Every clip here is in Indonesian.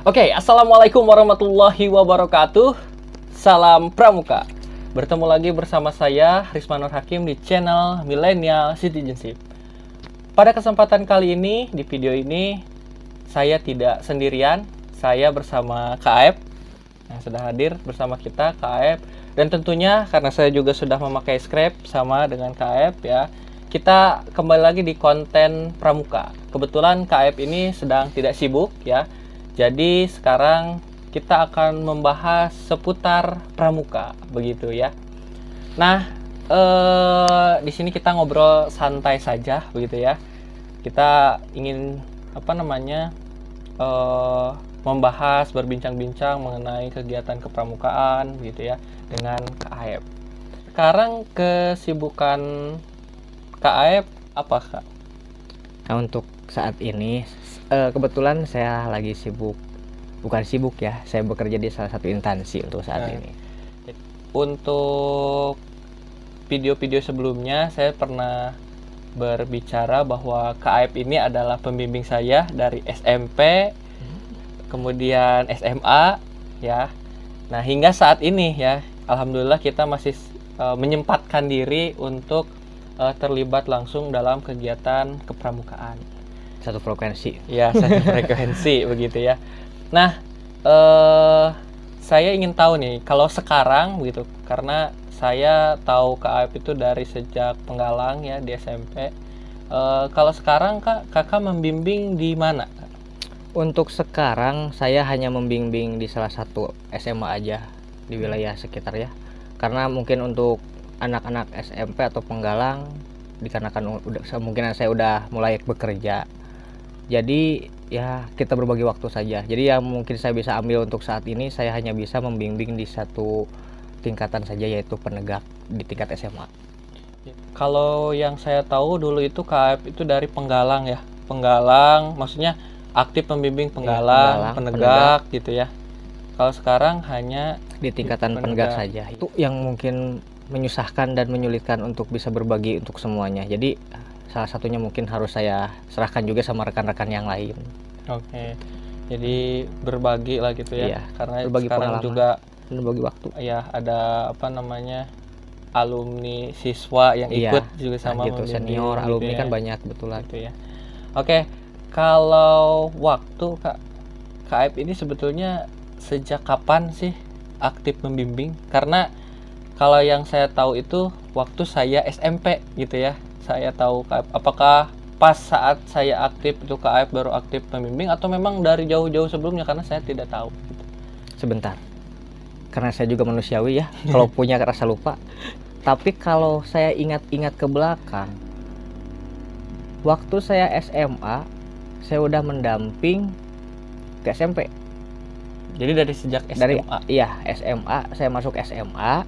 Oke, assalamualaikum warahmatullahi wabarakatuh. Salam Pramuka. Bertemu lagi bersama saya Rismanur Hakim di channel Millennial Citizenship. Pada kesempatan kali ini, di video ini, saya tidak sendirian. Saya bersama Kak Aep yang sudah hadir bersama kita, Kak Aep. Dan tentunya karena saya juga sudah memakai script sama dengan Kak Aep ya, kita kembali lagi di konten Pramuka. Kebetulan Kak Aep ini sedang tidak sibuk ya. Jadi sekarang kita akan membahas seputar pramuka, begitu ya. Nah, di sini kita ngobrol santai saja, begitu ya. Kita ingin membahas, berbincang-bincang mengenai kegiatan kepramukaan, begitu ya, dengan Kak Aep. Sekarang kesibukan Kak Aep apa, Kak? Nah, untuk saat ini kebetulan saya lagi bukan sibuk ya, saya bekerja di salah satu instansi untuk saat ini. Untuk video-video sebelumnya saya pernah berbicara bahwa Kak Aep ini adalah pembimbing saya dari SMP, kemudian SMA ya. Nah, hingga saat ini ya, alhamdulillah kita masih menyempatkan diri untuk terlibat langsung dalam kegiatan kepramukaan. Satu frekuensi. Ya, satu frekuensi begitu ya. Nah, saya ingin tahu nih, kalau sekarang begitu, karena saya tahu Kak Aep itu dari sejak Penggalang ya di SMP. Kalau sekarang kakak membimbing di mana? Untuk sekarang saya hanya membimbing di salah satu SMA aja di wilayah sekitar ya. Karena mungkin untuk anak-anak SMP atau Penggalang, dikarenakan mungkin saya udah mulai bekerja. Jadi ya kita berbagi waktu saja. Jadi yang mungkin saya bisa ambil untuk saat ini, saya hanya bisa membimbing di satu tingkatan saja, yaitu penegak di tingkat SMA. Kalau yang saya tahu dulu itu Kak Aep itu dari Penggalang ya. Penggalang maksudnya aktif membimbing Penggalang, penegak gitu ya. Kalau sekarang hanya di tingkatan penegak saja. Itu yang mungkin menyusahkan dan menyulitkan untuk bisa berbagi untuk semuanya. Jadi salah satunya mungkin harus saya serahkan juga sama rekan-rekan yang lain. Oke. Jadi berbagi lah gitu ya. Iya, karena berbagi sekarang pengalaman, juga berbagi waktu. Ya, ada alumni siswa yang ikut juga sama gitu, senior gitu alumni ya. Kan banyak betulan gitu ya. Oke. Kalau waktu Kak Aep ini sebetulnya sejak kapan sih aktif membimbing? Karena kalau yang saya tahu itu waktu saya SMP gitu ya. Saya tahu Kak Aep. Apakah pas saat saya aktif itu Kak Aep baru aktif membimbing atau memang dari jauh-jauh sebelumnya, karena saya tidak tahu gitu. Sebentar, karena saya juga manusiawi ya, kalau punya rasa lupa. Tapi kalau saya ingat-ingat ke belakang, waktu saya SMA, saya udah mendamping ke SMP. Jadi dari sejak SMA? SMA, saya masuk SMA.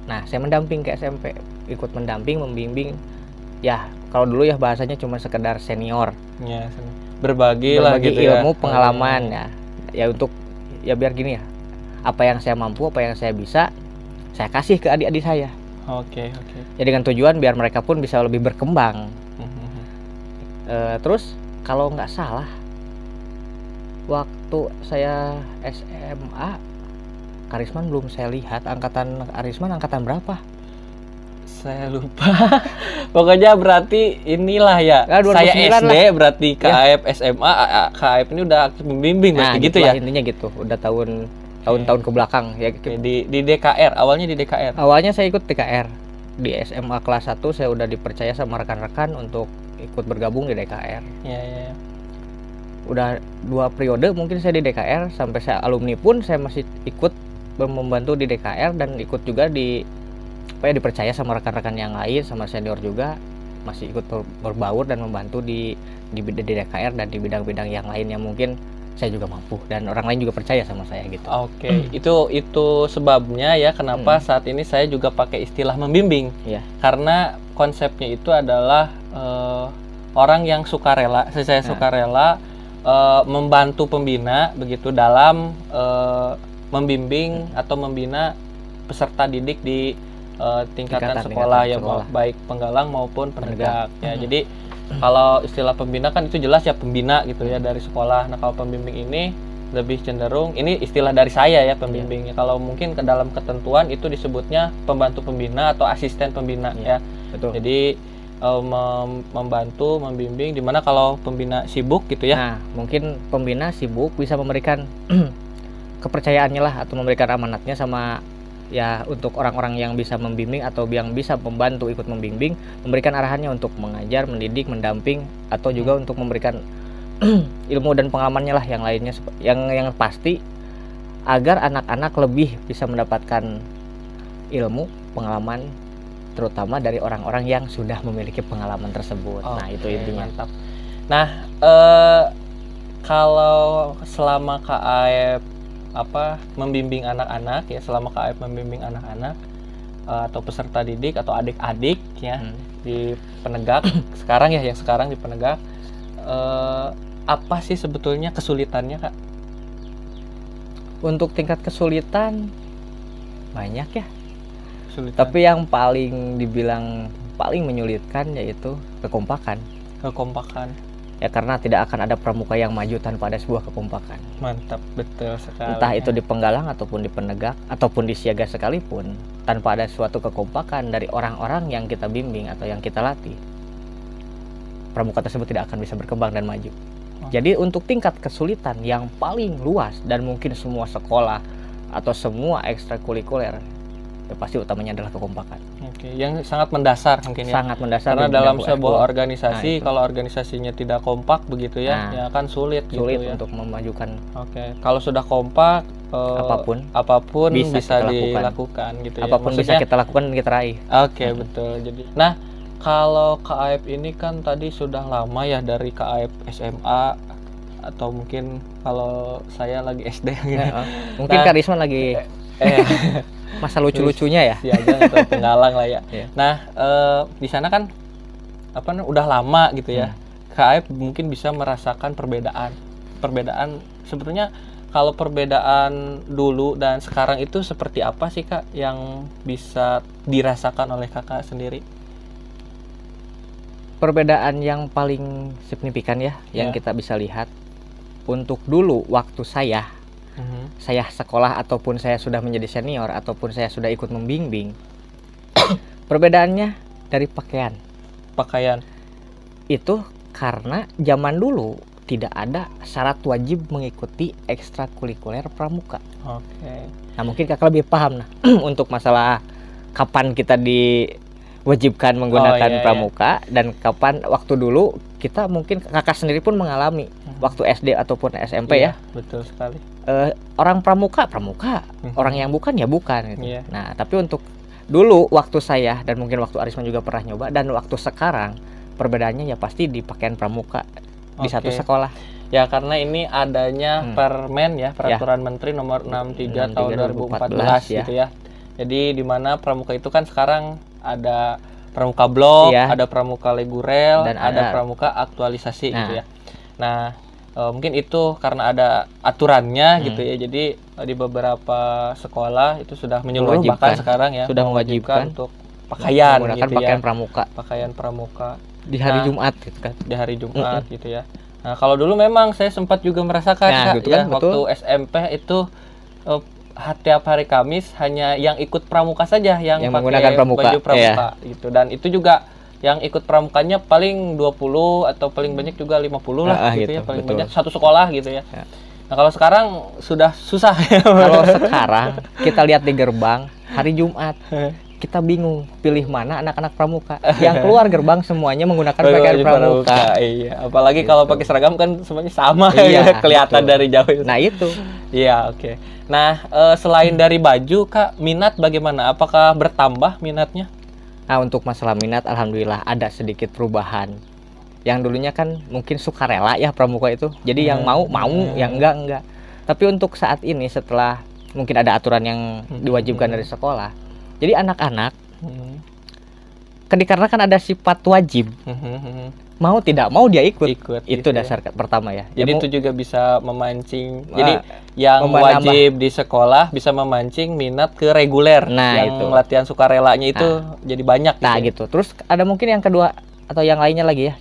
Nah, saya mendamping ke SMP, ikut mendamping, membimbing. Ya, kalau dulu ya bahasanya cuma sekedar senior. Ya, berbagi lah gitu ilmu, ya. pengalaman ya. Ya untuk ya biar gini ya. Apa yang saya mampu, apa yang saya bisa, saya kasih ke adik-adik saya. Oke. Ya dengan tujuan biar mereka pun bisa lebih berkembang. Terus kalau nggak salah, waktu saya SMA, Karisman belum saya lihat. Karisman angkatan berapa? Saya lupa. Pokoknya berarti inilah ya. Saya SD lah. Berarti Kak Aep SMA, Kak Aep ini udah aktif membimbing berarti gitu ya. Intinya gitu. Udah tahun-tahun ke belakang ya. Di DKR, awalnya di DKR. Awalnya saya ikut DKR. Di SMA kelas 1 saya udah dipercaya sama rekan-rekan untuk ikut bergabung di DKR. Iya. Udah 2 periode mungkin saya di DKR, sampai saya alumni pun saya masih ikut membantu di DKR dan ikut juga dipercaya sama rekan-rekan yang lain, sama senior juga, masih ikut berbaur dan membantu di DKR dan di bidang-bidang yang lain yang mungkin saya juga mampu dan orang lain juga percaya sama saya gitu. Oke. Itu sebabnya ya kenapa saat ini saya juga pakai istilah membimbing. Iya. Karena konsepnya itu adalah orang yang sukarela, sukarela membantu pembina begitu dalam membimbing atau membina peserta didik di tingkatan sekolah ya, baik Penggalang maupun penegak ya. Jadi kalau istilah pembina kan itu jelas ya pembina gitu ya dari sekolah. Nah kalau pembimbing ini lebih cenderung, ini istilah dari saya ya pembimbingnya. Kalau mungkin ke dalam ketentuan itu disebutnya pembantu pembina atau asisten pembina ya. Betul. Jadi membantu, membimbing, dimana kalau pembina sibuk gitu ya. Nah, mungkin pembina sibuk bisa memberikan kepercayaannya lah atau memberikan amanatnya sama ya untuk orang-orang yang bisa membimbing atau yang bisa membantu ikut membimbing, memberikan arahannya untuk mengajar, mendidik, mendamping, atau juga untuk memberikan ilmu dan pengalamannya lah yang lainnya, yang pasti agar anak-anak lebih bisa mendapatkan ilmu, pengalaman, terutama dari orang-orang yang sudah memiliki pengalaman tersebut. Nah, itu intinya. Mantap. Nah, kalau selama KAF membimbing anak-anak ya, selama KAF membimbing anak-anak atau peserta didik atau adik-adik ya di penegak sekarang ya, yang sekarang di penegak, apa sih sebetulnya kesulitannya, Kak? Untuk tingkat kesulitan banyak ya. Kesulitan. Tapi yang paling dibilang paling menyulitkan yaitu kekompakan. Kekompakan. Ya karena tidak akan ada pramuka yang maju tanpa ada sebuah kekompakan. Mantap, betul sekali. Entah itu di penggalang ataupun di penegak ataupun di siaga sekalipun, tanpa ada suatu kekompakan dari orang-orang yang kita bimbing atau yang kita latih, pramuka tersebut tidak akan bisa berkembang dan maju. Jadi untuk tingkat kesulitan yang paling luas dan mungkin semua sekolah atau semua ekstrakurikuler, ya pasti utamanya adalah kekompakan. Oke, yang sangat mendasar mungkin ya. Sangat mendasar. Karena dalam sebuah organisasi, nah, kalau organisasinya tidak kompak begitu ya, ya akan sulit gitu ya. Untuk memajukan. Oke, kalau sudah kompak, apapun bisa dilakukan gitu ya. Apapun maksudnya, bisa kita lakukan dan kita raih. Oke, betul. Jadi, nah kalau KAF ini kan tadi sudah lama ya, dari KAF SMA atau mungkin kalau saya lagi SD gitu. Mungkin Kak Risman lagi masa lucu-lucunya ya. Siaga atau penggalang lah ya. Nah, di sana kan udah lama gitu ya. KAF mungkin bisa merasakan perbedaan sebetulnya. Kalau perbedaan dulu dan sekarang itu seperti apa sih, Kak, yang bisa dirasakan oleh Kakak sendiri? Perbedaan yang paling signifikan ya, yang kita bisa lihat, untuk dulu waktu saya sekolah ataupun saya sudah menjadi senior ataupun saya sudah ikut membimbing, perbedaannya dari pakaian itu karena zaman dulu tidak ada syarat wajib mengikuti ekstrakurikuler pramuka. Nah mungkin Kakak lebih paham untuk masalah kapan kita diwajibkan menggunakan pramuka dan kapan waktu dulu kita, mungkin Kakak sendiri pun mengalami waktu SD ataupun SMP ya. Betul sekali. Orang pramuka, orang yang bukan ya bukan gitu. Nah, tapi untuk dulu waktu saya dan mungkin waktu Arisman juga pernah nyoba, dan waktu sekarang perbedaannya ya pasti di pakaian pramuka di satu sekolah. Ya karena ini adanya Permen ya, Peraturan Menteri nomor 63 tahun 2014 gitu ya. Jadi di mana pramuka itu kan sekarang ada pramuka blok, ada pramuka legurel, dan ada pramuka aktualisasi gitu ya. Nah, mungkin itu karena ada aturannya gitu ya. Jadi di beberapa sekolah itu sudah menyeluruh, bahkan sekarang ya sudah mewajibkan untuk pakaian menggunakan gitu pakaian ya. pramuka. Pakaian pramuka Di hari Jumat gitu kan. Di hari Jumat gitu ya. Nah, kalau dulu memang saya sempat juga merasakan waktu SMP itu tiap hari Kamis hanya yang ikut pramuka saja yang pakai baju pramuka gitu, dan itu juga yang ikut pramukanya paling 20 atau paling banyak juga 50 lah gitu ya, paling banyak satu sekolah gitu ya. Nah, kalau sekarang sudah susah. Kalau sekarang kita lihat di gerbang hari Jumat, kita bingung pilih mana anak-anak pramuka. Yang keluar gerbang semuanya menggunakan pakaian pramuka. Iya, apalagi kalau pakai seragam kan semuanya sama ya, kelihatan dari jauh. Nah, itu. Iya, oke. Nah, selain dari baju, Kak, minat bagaimana? Apakah bertambah minatnya? Nah, untuk masalah minat, alhamdulillah ada sedikit perubahan. Yang dulunya kan mungkin sukarela ya pramuka itu. Jadi yang mau, yang enggak. Tapi untuk saat ini setelah mungkin ada aturan yang diwajibkan dari sekolah, jadi anak-anak dikarenakan ada sifat wajib, mau tidak mau dia ikut itu gitu dasar pertama ya. Jadi itu juga bisa memancing. Jadi yang wajib di sekolah bisa memancing minat ke reguler. Yang latihan sukarelanya itu jadi banyak. Nah gitu. Terus ada mungkin yang kedua, atau yang lainnya lagi ya,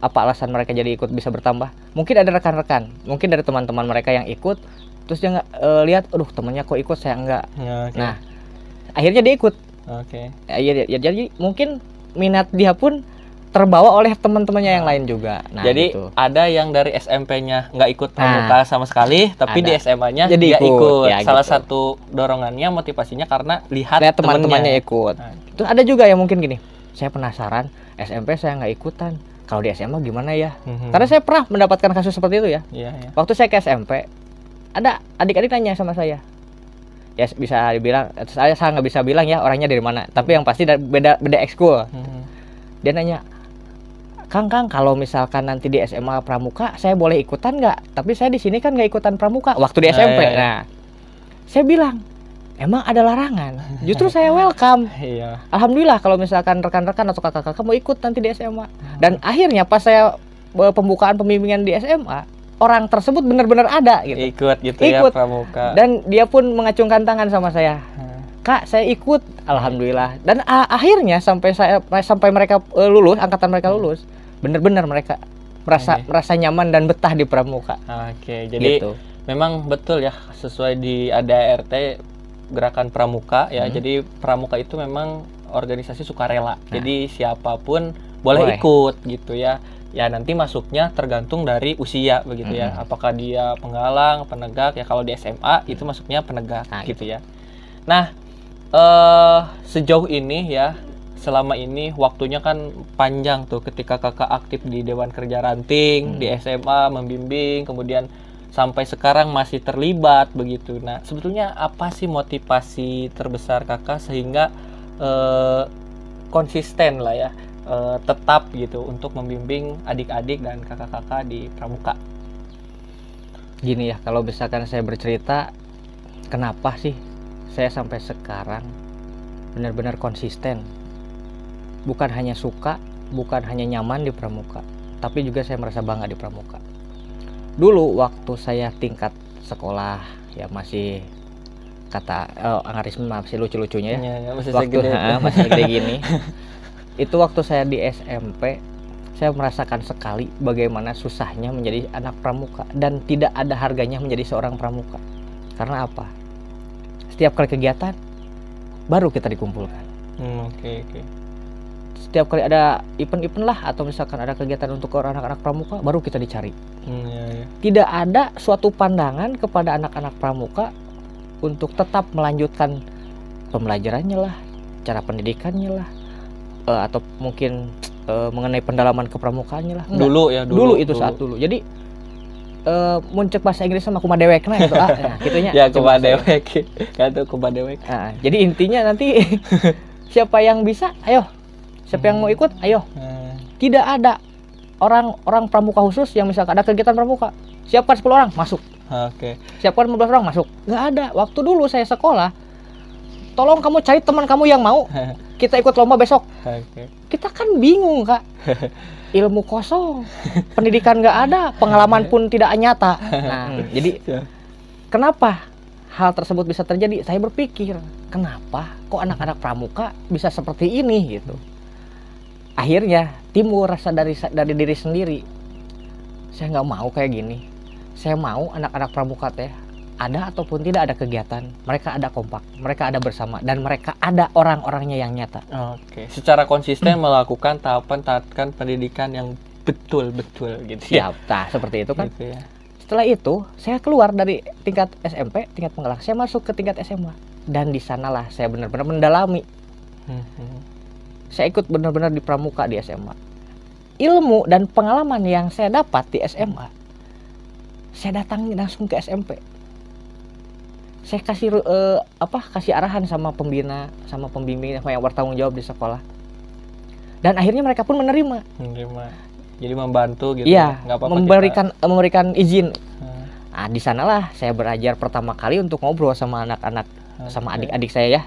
apa alasan mereka jadi ikut bisa bertambah. Mungkin ada rekan-rekan, mungkin dari teman-teman mereka yang ikut, terus dia nggak lihat, aduh temennya kok ikut, saya enggak. Ya, oke. Nah, akhirnya dia ikut. Oke. Ya, jadi mungkin minat dia pun terbawa oleh teman-temannya yang lain juga. Nah, jadi gitu. ada yang dari SMP-nya nggak ikut pramuka sama sekali, tapi ada. di SMA-nya Jadi dia ikut. ya, Salah gitu. satu dorongannya, motivasinya karena lihat Teman-temannya ikut. Nah, Terus ada juga yang mungkin gini, saya penasaran, SMP saya nggak ikutan, kalau di SMA gimana ya? Karena saya pernah mendapatkan kasus seperti itu ya. Iya, iya. Waktu saya ke SMP, ada adik-adik nanya sama saya. Ya bisa dibilang, saya nggak bisa bilang ya orangnya dari mana, tapi yang pasti beda ekskul. Dia nanya, Kang, kalau misalkan nanti di SMA pramuka, saya boleh ikutan nggak? Tapi saya di sini kan nggak ikutan pramuka waktu di SMP. Iya. Nah, saya bilang, emang ada larangan? Justru saya welcome. Iya. Alhamdulillah kalau misalkan rekan-rekan atau kakak-kakak mau ikut nanti di SMA. Dan akhirnya pas saya pembukaan pembimbingan di SMA, orang tersebut benar-benar ada gitu. Ikut gitu Ikut. ya pramuka. Dan dia pun mengacungkan tangan sama saya. Kak, saya ikut. Alhamdulillah. Dan akhirnya sampai mereka lulus, angkatan mereka lulus, benar-benar mereka merasa nyaman dan betah di pramuka. Oke, jadi Gitu. memang betul ya, sesuai di ADART gerakan pramuka ya. Jadi pramuka itu memang organisasi sukarela. Jadi siapapun boleh ikut gitu ya. Ya nanti masuknya tergantung dari usia begitu ya. Apakah dia penggalang, penegak ya. Kalau di SMA itu masuknya penegak gitu ya. Nah, sejauh ini ya, selama ini waktunya kan panjang tuh ketika kakak aktif di Dewan Kerja Ranting, di SMA membimbing, kemudian sampai sekarang masih terlibat begitu. Nah, sebetulnya apa sih motivasi terbesar kakak sehingga konsisten lah ya, tetap gitu untuk membimbing adik-adik dan kakak-kakak di pramuka? Gini ya, kalau misalkan saya bercerita, kenapa sih saya sampai sekarang benar-benar konsisten? Bukan hanya suka, bukan hanya nyaman di pramuka, tapi juga saya merasa bangga di pramuka. Dulu waktu saya tingkat sekolah ya masih kata angarisme masih lucu-lucunya ya. Masih Waktu segede. masih gede gini. Itu waktu saya di SMP, saya merasakan sekali bagaimana susahnya menjadi anak pramuka dan tidak ada harganya menjadi seorang pramuka. Karena apa? Setiap kali kegiatan baru kita dikumpulkan. Oke. Setiap kali ada event-event lah atau misalkan ada kegiatan untuk anak-anak pramuka baru kita dicari. Tidak ada suatu pandangan kepada anak-anak pramuka untuk tetap melanjutkan pembelajarannya lah, cara pendidikannya lah, atau mungkin mengenai pendalaman kepramukaannya lah. Enggak. Dulu itu saat dulu. Jadi muncul bahasa Inggris sama kumadewekna gitu nah, gitunya. Ya kumadewek. Kata kumadewek. Nah, jadi intinya nanti siapa yang bisa, ayo. Siapa yang mau ikut, ayo. Tidak ada orang pramuka khusus yang misalkan ada kegiatan pramuka, siapkan 10 orang masuk. Oke. Siapkan 15 orang masuk. Nggak ada. Waktu dulu saya sekolah, tolong kamu cari teman kamu yang mau, kita ikut lomba besok. Oke. Kita kan bingung, Kak. Ilmu kosong, pendidikan nggak ada, pengalaman pun tidak nyata. Nah, jadi kenapa hal tersebut bisa terjadi? Saya berpikir, kenapa kok anak-anak pramuka bisa seperti ini gitu. Akhirnya timbul rasa dari diri sendiri. Saya nggak mau kayak gini. Saya mau anak-anak pramuka teh ada ataupun tidak ada kegiatan, mereka ada kompak, mereka ada bersama, dan mereka ada orang-orangnya yang nyata. Oke. Secara konsisten melakukan tahapan pendidikan yang betul-betul gitu ya. Siap, nah seperti itu kan. Gitu ya. Setelah itu, saya keluar dari tingkat SMP, tingkat penggalang, saya masuk ke tingkat SMA, dan di sanalah saya benar-benar mendalami. Saya ikut benar-benar di pramuka di SMA. Ilmu dan pengalaman yang saya dapat di SMA, saya datangi langsung ke SMP. Saya kasih kasih arahan sama pembina, sama pembimbing yang bertanggung jawab di sekolah. Dan akhirnya mereka pun menerima. Jadi membantu gitu. Iya, Nggak apa-apa memberikan izin. Nah, di sanalah saya belajar pertama kali untuk ngobrol sama anak-anak, sama adik-adik saya ya.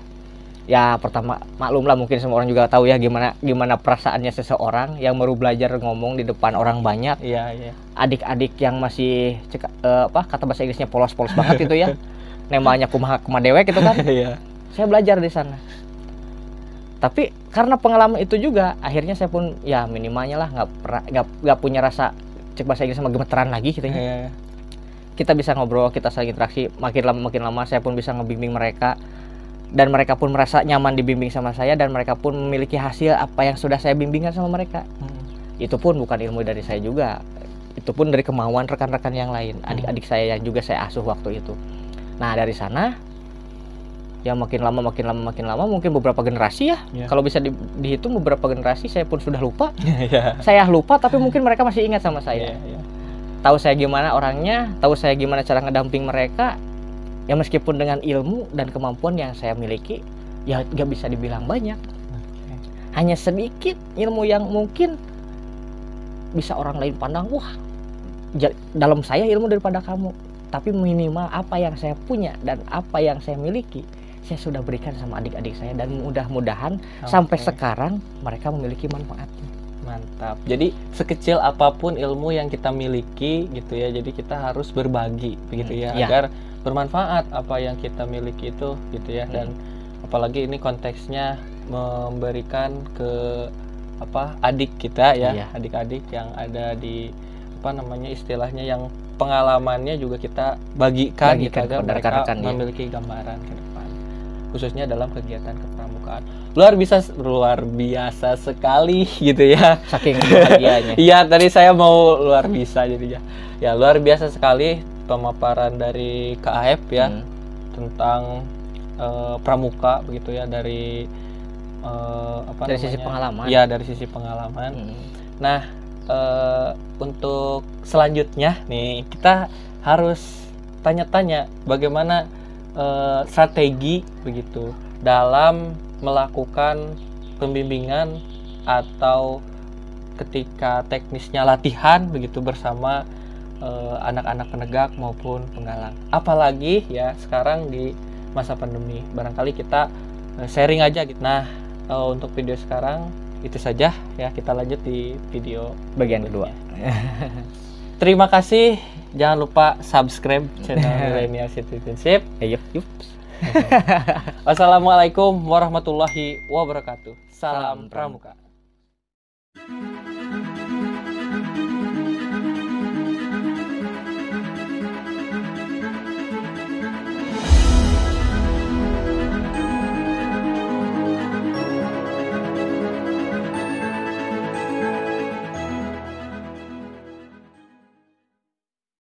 Ya pertama maklum lah, mungkin semua orang juga tahu ya gimana perasaannya seseorang yang baru belajar ngomong di depan orang banyak. Iya. Adik-adik yang masih kata bahasa Inggrisnya polos-polos banget itu ya. Namanya kumadewek gitu kan. Saya belajar di sana. Tapi karena pengalaman itu juga akhirnya saya pun ya minimalnya lah nggak punya rasa cek bahasa Inggris sama gemeteran lagi gitu ya. Kita bisa ngobrol, kita saling interaksi, makin lama saya pun bisa ngebimbing mereka dan mereka pun merasa nyaman dibimbing sama saya dan mereka pun memiliki hasil apa yang sudah saya bimbingkan sama mereka. Itu pun bukan ilmu dari saya juga, itu pun dari kemauan rekan-rekan yang lain, adik-adik saya yang juga saya asuh waktu itu. Nah dari sana ya makin lama mungkin beberapa generasi ya. Kalau bisa dihitung beberapa generasi saya pun sudah lupa. Saya lupa tapi mungkin mereka masih ingat sama saya. Tahu saya gimana orangnya, tahu saya gimana cara ngedamping mereka. Ya meskipun dengan ilmu dan kemampuan yang saya miliki ya gak bisa dibilang banyak. Hanya sedikit ilmu yang mungkin bisa orang lain pandang, wah dalam saya ilmu daripada kamu. Tapi minimal apa yang saya punya dan apa yang saya miliki saya sudah berikan sama adik-adik saya dan mudah-mudahan sampai sekarang mereka memiliki manfaatnya. Mantap. Jadi sekecil apapun ilmu yang kita miliki gitu ya, jadi kita harus berbagi begitu ya, agar bermanfaat apa yang kita miliki itu gitu ya. Dan apalagi ini konteksnya memberikan ke adik kita ya, adik-adik yang ada di istilahnya yang pengalamannya juga kita bagikan gitu, agar mereka memiliki gambaran ke depan, khususnya dalam kegiatan kepramukaan. Luar biasa sekali gitu ya, saking bahagianya. Iya, tadi saya mau luar biasa jadinya. Ya, luar biasa sekali pemaparan dari KAF ya tentang pramuka begitu ya, dari sisi pengalaman. Iya, dari sisi pengalaman. Nah, untuk selanjutnya nih kita harus tanya-tanya bagaimana strategi begitu dalam melakukan pembimbingan atau ketika teknisnya latihan begitu bersama anak-anak penegak maupun penggalang. Apalagi ya sekarang di masa pandemi, barangkali kita sharing aja gitu. Nah, untuk video sekarang itu saja ya, kita lanjut di video bagian kedua. Terima kasih, jangan lupa subscribe channel Millennial Citizenship. Yuk. Wassalamualaikum warahmatullahi wabarakatuh. Salam Pramuka.